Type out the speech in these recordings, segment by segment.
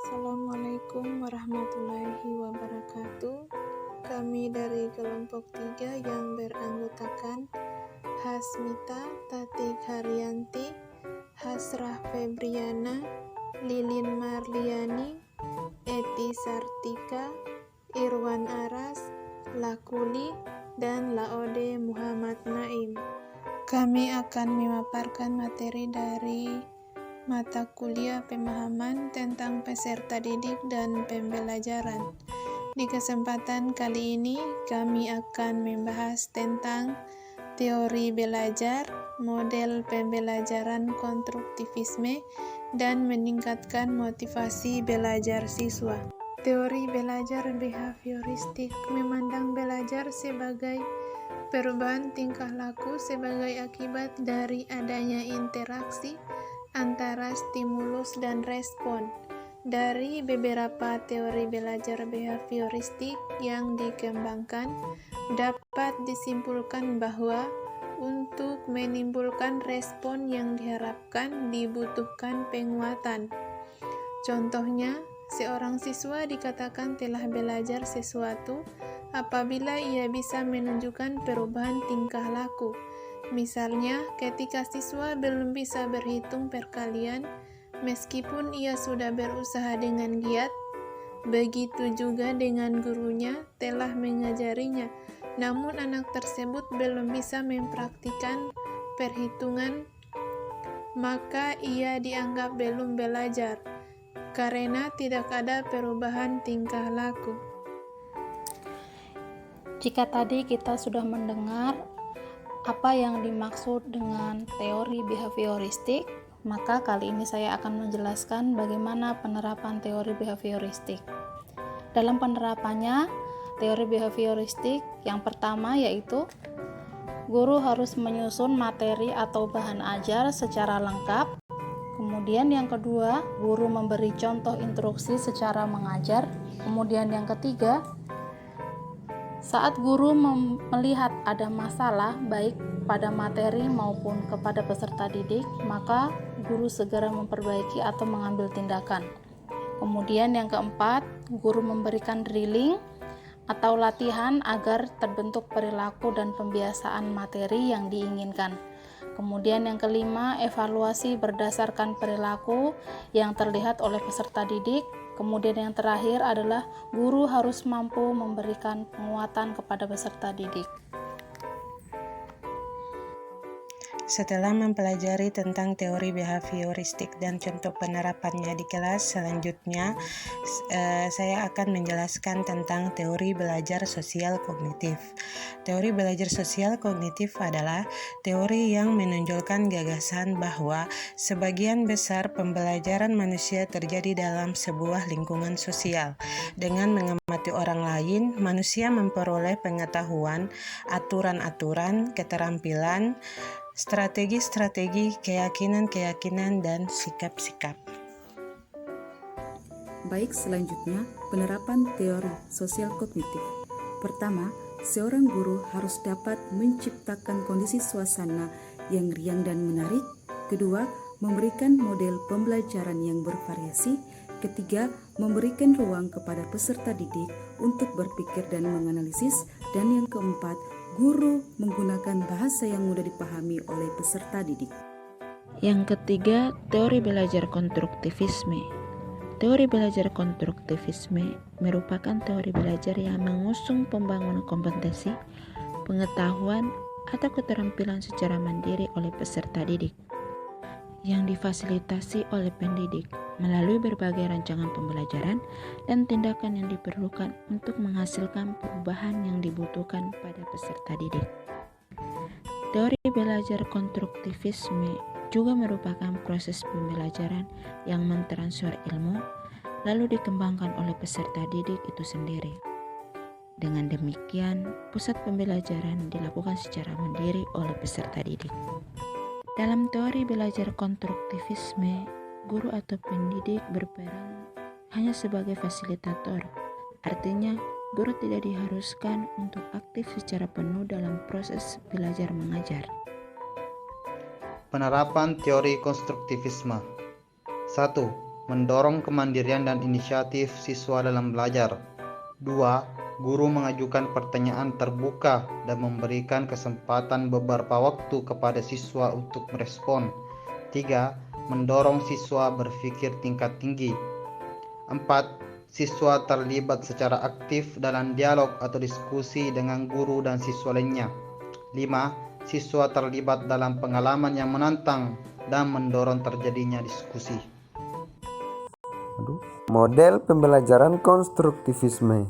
Assalamualaikum warahmatullahi wabarakatuh. Kami dari kelompok 3 yang beranggotakan Hasmita, Tatik Haryanti, Hasrah Febriana, Lilin Marliani, Eti Sartika, Irwan Aras, Lakuli, dan Laode Muhammad Naim. Kami akan memaparkan materi dari mata kuliah pemahaman tentang peserta didik dan pembelajaran. Di kesempatan kali ini, kami akan membahas tentang teori belajar, model pembelajaran konstruktivisme, dan meningkatkan motivasi belajar siswa. Teori belajar behavioristik memandang belajar sebagai perubahan tingkah laku sebagai akibat dari adanya interaksi antara stimulus dan respon. Dari beberapa teori belajar behavioristik yang dikembangkan, dapat disimpulkan bahwa untuk menimbulkan respon yang diharapkan dibutuhkan penguatan. Contohnya, seorang siswa dikatakan telah belajar sesuatu apabila ia bisa menunjukkan perubahan tingkah laku. Misalnya, ketika siswa belum bisa berhitung perkalian, meskipun ia sudah berusaha dengan giat, begitu juga dengan gurunya telah mengajarinya, namun anak tersebut belum bisa mempraktikkan perhitungan, maka ia dianggap belum belajar, karena tidak ada perubahan tingkah laku. Jika tadi kita sudah mendengar apa yang dimaksud dengan teori behavioristik, maka kali ini saya akan menjelaskan bagaimana penerapan teori behavioristik. Dalam penerapannya, teori behavioristik yang pertama yaitu guru harus menyusun materi atau bahan ajar secara lengkap. Kemudian yang kedua, guru memberi contoh instruksi secara mengajar. Kemudian yang ketiga, saat guru melihat ada masalah baik pada materi maupun kepada peserta didik, maka guru segera memperbaiki atau mengambil tindakan. Kemudian yang keempat, guru memberikan drilling atau latihan agar terbentuk perilaku dan pembiasaan materi yang diinginkan. Kemudian yang kelima, evaluasi berdasarkan perilaku yang terlihat oleh peserta didik. Kemudian yang terakhir adalah guru harus mampu memberikan penguatan kepada peserta didik. Setelah mempelajari tentang teori behavioristik dan contoh penerapannya di kelas, selanjutnya saya akan menjelaskan tentang teori belajar sosial kognitif. Teori belajar sosial kognitif adalah teori yang menonjolkan gagasan bahwa sebagian besar pembelajaran manusia terjadi dalam sebuah lingkungan sosial. Dengan mengamati orang lain, manusia memperoleh pengetahuan, aturan-aturan, keterampilan, strategi-strategi, keyakinan-keyakinan, dan sikap-sikap. Baik, selanjutnya penerapan teori sosial kognitif. Pertama, seorang guru harus dapat menciptakan kondisi suasana yang riang dan menarik. Kedua, memberikan model pembelajaran yang bervariasi. Ketiga, memberikan ruang kepada peserta didik untuk berpikir dan menganalisis. Dan yang keempat, guru menggunakan bahasa yang mudah dipahami oleh peserta didik. Yang ketiga, teori belajar konstruktivisme. Teori belajar konstruktivisme merupakan teori belajar yang mengusung pembangunan kompetensi, pengetahuan, atau keterampilan secara mandiri oleh peserta didik, yang difasilitasi oleh pendidik melalui berbagai rancangan pembelajaran dan tindakan yang diperlukan untuk menghasilkan perubahan yang dibutuhkan pada peserta didik. Teori belajar konstruktivisme juga merupakan proses pembelajaran yang mentransfer ilmu lalu dikembangkan oleh peserta didik itu sendiri. Dengan demikian, pusat pembelajaran dilakukan secara mandiri oleh peserta didik. Dalam teori belajar konstruktivisme, guru atau pendidik berperan hanya sebagai fasilitator. Artinya, guru tidak diharuskan untuk aktif secara penuh dalam proses belajar mengajar. Penerapan teori konstruktivisme. 1. mendorong kemandirian dan inisiatif siswa dalam belajar. 2. Guru mengajukan pertanyaan terbuka dan memberikan kesempatan beberapa waktu kepada siswa untuk merespon. 3. Mendorong siswa berpikir tingkat tinggi. 4. Siswa terlibat secara aktif dalam dialog atau diskusi dengan guru dan siswa lainnya. 5. Siswa terlibat dalam pengalaman yang menantang dan mendorong terjadinya diskusi. Model pembelajaran konstruktivisme.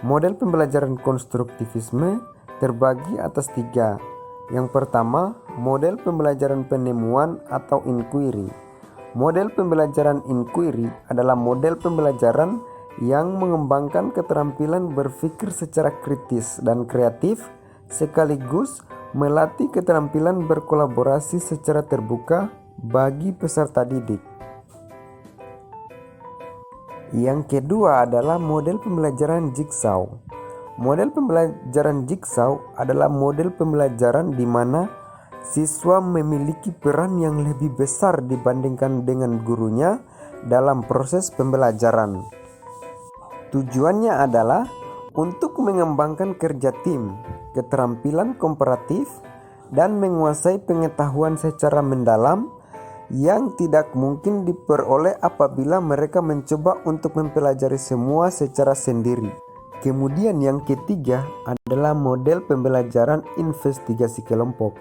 Model pembelajaran konstruktivisme terbagi atas 3. Yang pertama, model pembelajaran penemuan atau inquiry. Model pembelajaran inquiry adalah model pembelajaran yang mengembangkan keterampilan berpikir secara kritis dan kreatif, sekaligus melatih keterampilan berkolaborasi secara terbuka bagi peserta didik. Yang kedua adalah model pembelajaran jigsaw. Model pembelajaran jigsaw adalah model pembelajaran di mana siswa memiliki peran yang lebih besar dibandingkan dengan gurunya dalam proses pembelajaran. Tujuannya adalah untuk mengembangkan kerja tim, keterampilan komparatif, dan menguasai pengetahuan secara mendalam yang tidak mungkin diperoleh apabila mereka mencoba untuk mempelajari semua secara sendiri. Kemudian yang ketiga adalah model pembelajaran investigasi kelompok.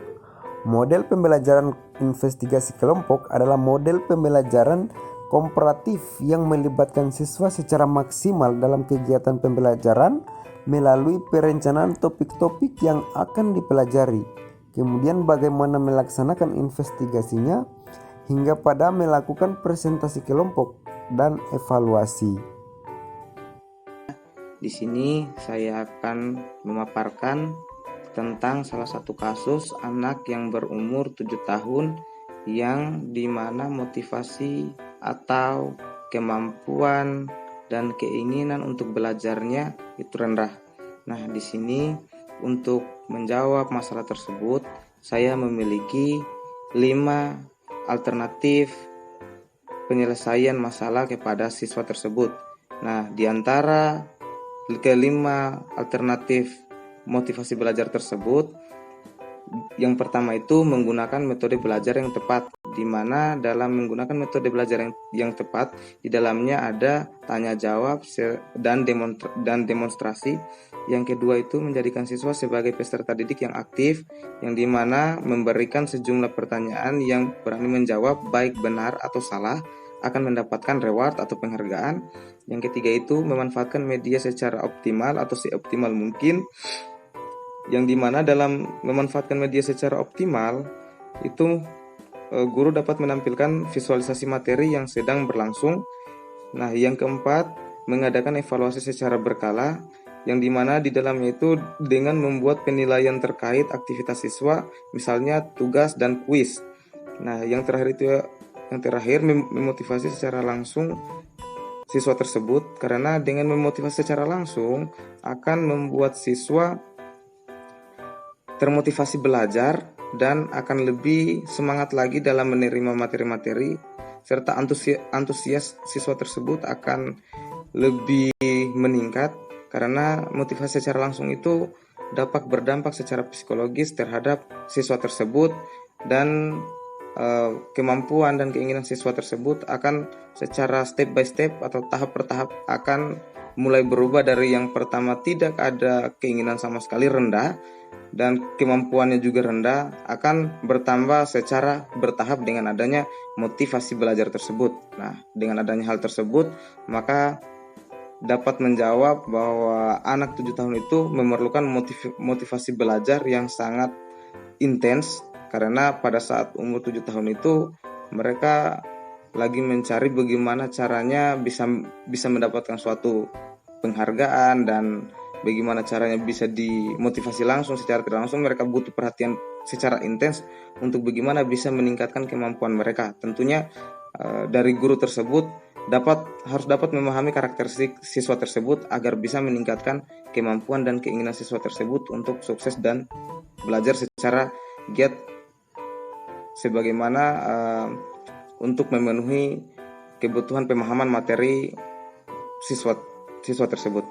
Model pembelajaran investigasi kelompok adalah model pembelajaran komparatif yang melibatkan siswa secara maksimal dalam kegiatan pembelajaran melalui perencanaan topik-topik yang akan dipelajari. Kemudian bagaimana melaksanakan investigasinya hingga pada melakukan presentasi kelompok dan evaluasi. Di sini saya akan memaparkan tentang salah satu kasus anak yang berumur 7 tahun yang dimana motivasi atau kemampuan dan keinginan untuk belajarnya itu rendah. Nah, di sini untuk menjawab masalah tersebut, saya memiliki 5 alternatif penyelesaian masalah kepada siswa tersebut. Nah, di antara kelima alternatif motivasi belajar tersebut, yang pertama itu menggunakan metode belajar yang tepat, di mana dalam menggunakan metode belajar yang tepat, di dalamnya ada tanya jawab dan demonstrasi. Yang kedua itu menjadikan siswa sebagai peserta didik yang aktif, yang dimana memberikan sejumlah pertanyaan yang berani menjawab baik benar atau salah akan mendapatkan reward atau penghargaan. Yang ketiga itu memanfaatkan media secara optimal atau seoptimal mungkin, yang dimana dalam memanfaatkan media secara optimal itu guru dapat menampilkan visualisasi materi yang sedang berlangsung. Nah, yang keempat mengadakan evaluasi secara berkala, yang dimana di dalamnya itu dengan membuat penilaian terkait aktivitas siswa, misalnya tugas dan kuis. Nah, yang terakhir memotivasi secara langsung siswa tersebut, karena dengan memotivasi secara langsung akan membuat siswa termotivasi belajar dan akan lebih semangat lagi dalam menerima materi-materi, serta antusias siswa tersebut akan lebih meningkat, karena motivasi secara langsung itu dapat berdampak secara psikologis terhadap siswa tersebut, dan kemampuan dan keinginan siswa tersebut akan secara step by step atau tahap per tahap akan mulai berubah dari yang pertama tidak ada keinginan sama sekali, rendah, dan kemampuannya juga rendah, akan bertambah secara bertahap dengan adanya motivasi belajar tersebut. Nah, dengan adanya hal tersebut, maka dapat menjawab bahwa anak 7 tahun itu memerlukan motivasi belajar yang sangat intens, karena pada saat umur 7 tahun itu mereka lagi mencari bagaimana caranya bisa mendapatkan suatu penghargaan, dan bagaimana caranya bisa dimotivasi langsung. Secara tidak langsung mereka butuh perhatian secara intens untuk bagaimana bisa meningkatkan kemampuan mereka. Tentunya dari guru tersebut harus dapat memahami karakteristik siswa tersebut agar bisa meningkatkan kemampuan dan keinginan siswa tersebut untuk sukses dan belajar secara giat, sebagaimana untuk memenuhi kebutuhan pemahaman materi siswa tersebut.